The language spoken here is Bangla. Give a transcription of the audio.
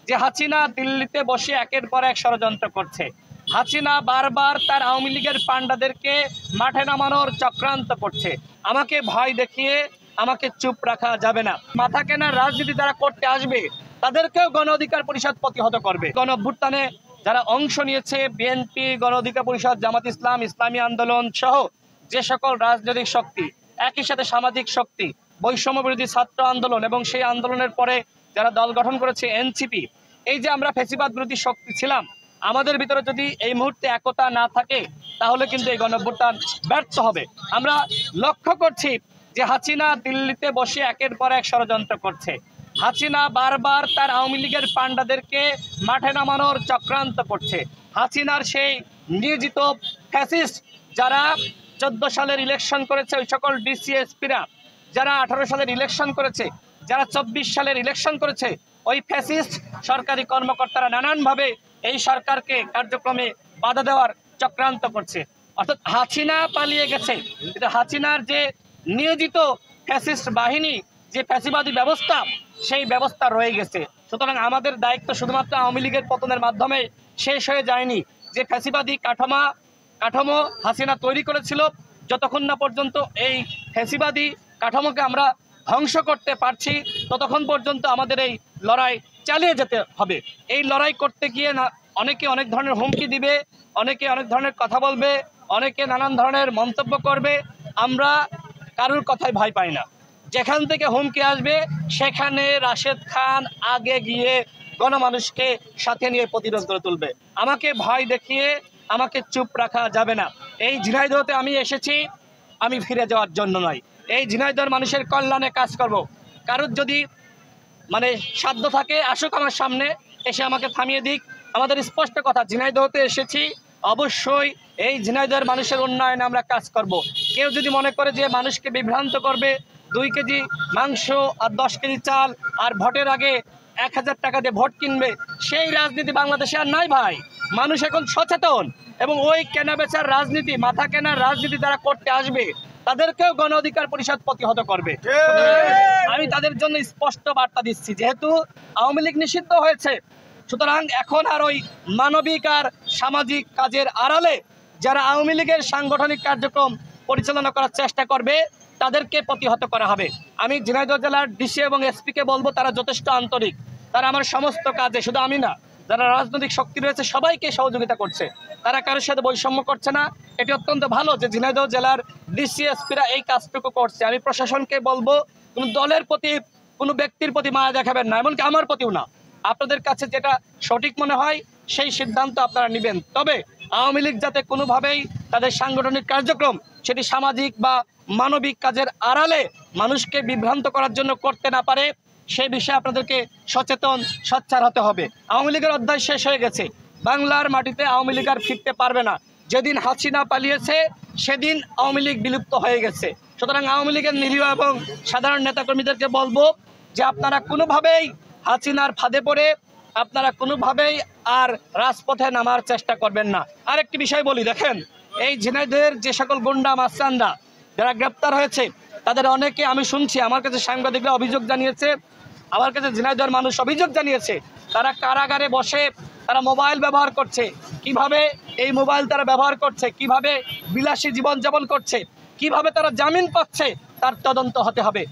যে হাসিনা দিল্লিতে বসে একের পর এক ষড়যন্ত্র করছে। হাসিনা বারবার তার আওয়ামী লীগের পান্ডাদেরকে মাঠে নামানোর চক্রান্ত করছে। আমাকে ভয় দেখিয়ে আমাকে চুপ রাখা যাবে না। মাথা কেনার রাজনীতি যারা করতে আসবে তাদেরকেও গণ অধিকার পরিষদ প্রতিহত করবে। গণ অভ্যুত্থানে যারা অংশ নিয়েছে, বিএনপি, গণ অধিকার পরিষদ, জামাত ইসলাম, ইসলামী আন্দোলন সহ যে সকল রাজনৈতিক শক্তি, একই সাথে সামাজিক শক্তি, বৈষম্য বিরোধী ছাত্র আন্দোলন এবং সেই আন্দোলনের পরে যারা দল গঠন করেছে এনসিপি, এই যে আমরা ফ্যাসিবাদ বিরোধী শক্তি ছিলাম, আমাদের ভিতরে যদি এই মুহূর্তে একতা না থাকে তাহলে কিন্তু এই গণঅভ্যুত্থান ব্যর্থ হবে। আমরা লক্ষ্য করছি যে হাসিনা দিল্লিতে বসে একের পর এক ষড়যন্ত্র করছে। হাসিনা বারবার তার আওয়ামী লীগের পান্ডাদেরকে মাঠে নামানোর চক্রান্ত করছে। হাসিনার সেই নিয়োজিত ফ্যাসিস্ট যারা 14 সালের ইলেকশন করেছে, ওই সকল ডিসিএসপিরা যারা 18 সালের ইলেকশন করেছে, যারা 24 সালের ইলেকশন করেছে, ওই ফ্যাসিস্ট সরকারি কর্মকর্তারা নানানভাবে এই সরকারকে কার্যক্রমে বাধা দেওয়ার চক্রান্ত করছে। অর্থাৎ হাসিনা পালিয়ে গেছে, কিন্তু হাসিনার যে নিয়োজিত ফ্যাসিস্ট বাহিনী, যে ফ্যাসিবাদী ব্যবস্থা, সেই ব্যবস্থা রয়ে গেছে। সুতরাং আমাদের দায়িত্ব শুধুমাত্র আওয়ামী লীগের পতনের মাধ্যমে শেষ হয়ে যায়নি। যে ফ্যাসিবাদী কাঠামো হাসিনা তৈরি করেছিল, যতক্ষণ না পর্যন্ত এই ফ্যাসিবাদী কাঠামোকে আমরা ধ্বংস করতে পারছি ততক্ষণ পর্যন্ত আমাদের এই লড়াই চালিয়ে যেতে হবে। এই লড়াই করতে গিয়ে অনেকে অনেক ধরনের হুমকি দিবে, অনেকে অনেক ধরনের কথা বলবে, অনেকে নানান ধরনের মন্তব্য করবে। আমরা কারোর কথায় ভয় পাই না। যেখান থেকে হুমকি আসবে সেখানে রাশেদ খান আগে গিয়ে গণমানুষকে সাথে নিয়ে প্রতিরোধ করে তুলবে। আমাকে ভয় দেখিয়ে আমাকে চুপ রাখা যাবে না। এই ঝিনাইদহতে আমি এসেছি আমি ফিরে যাওয়ার জন্য নয়, এই ঝিনাইদহের মানুষের কল্যাণে কাজ করব। কারোর যদি সাধ্য থাকে আসুক আমার সামনে, এসে আমাকে থামিয়ে দিক। আমাদের স্পষ্ট কথা, ঝিনাইদহতে এসেছি অবশ্যই এই ঝিনাইদহের মানুষের উন্নয়নে আমরা কাজ করব। কেউ যদি মনে করে যে মানুষকে বিভ্রান্ত করবে, 2 কেজি মাংস আর 10 কেজি চাল আর ভোটের আগে 1000 টাকা দিয়ে ভোট কিনবে, সেই রাজনীতি বাংলাদেশে আর নাই ভাই। মানুষ এখন সচেতন, এবং ওই কেনা বেচার রাজনীতি, মাথা কেনার রাজনীতি যারা করতে আসবে তাদেরকেও গণ অধিকার পরিষদ প্রতিহত করবে। আমি তাদের জন্য স্পষ্ট বার্তা দিচ্ছি, যেহেতু আওয়ামী লীগ নিষিদ্ধ হয়েছে, সুতরাং এখন আর ওই মানবিক আর সামাজিক কাজের আড়ালে যারা আওয়ামী লীগের সাংগঠনিক কার্যক্রম পরিচালনা করার চেষ্টা করবে তাদেরকে প্রতিহত করা হবে। আমি ঝিনাইদহ জেলার ডিসি এবং এসপিকে বলবো, তারা যথেষ্ট আন্তরিক, তারা আমার সমস্ত কাজে, শুধু আমি না, যারা রাজনৈতিক শক্তি রয়েছে সবাইকে সহযোগিতা করছে, তারা কারোর সাথে বৈষম্য করছে না। এটি অত্যন্ত ভালো যে ঝিনাইদহ জেলার ডিসিএসপিরা এই কাজটুকু করছে। আমি প্রশাসনকে বলবো, কোনো দলের প্রতি, কোনো ব্যক্তির প্রতি মায়া দেখাবেন না, এমনকি আমার প্রতিও না। আপনাদের কাছে যেটা সঠিক মনে হয় সেই সিদ্ধান্ত আপনারা নেবেন। তবে আওয়ামী লীগ যাতে কোনোভাবেই তাদের সাংগঠনিক কার্যক্রম সেটি সামাজিক বা মানবিক কাজের আড়ালে মানুষকে বিভ্রান্ত করার জন্য করতে না পারে, সেই বিষয়ে আপনাদেরকে সচেতন সোচ্চার হতে হবে। আওয়ামী লীগের অধ্যায় শেষ হয়ে গেছে। বাংলার মাটিতে আওয়ামী লীগ আর ফিরতে পারবে না। যেদিন হাসিনা পালিয়েছে সেদিন আওয়ামী লীগ বিলুপ্ত হয়ে গেছে। সুতরাং আওয়ামী লীগের নিরীহ এবং সাধারণ নেতাকর্মীদেরকে বলবো যে আপনারা কোনোভাবেই হাসিনার ফাঁদে পড়ে আপনারা কোনোভাবেই আর রাজপথে নামার চেষ্টা করবেন না। আরেকটি বিষয় বলি, দেখেন, এই ঝিনাইদহের যে সকল গুন্ডা মাস্তানরা যারা গ্রেপ্তার হয়েছে তাদের অনেকে, আমি শুনছি, আমার কাছে সাংবাদিকরা অভিযোগ জানিয়েছে, আমার কাছে ঝিনাইদহের মানুষ অভিযোগ জানিয়েছে, তারা কারাগারে বসে তারা মোবাইল ব্যবহার করছে। কিভাবে এই মোবাইল তারা ব্যবহার করছে, কিভাবে বিলাসী জীবনযাপন করছে, কিভাবে তারা জামিন পাচ্ছে, তার তদন্ত হতে হবে।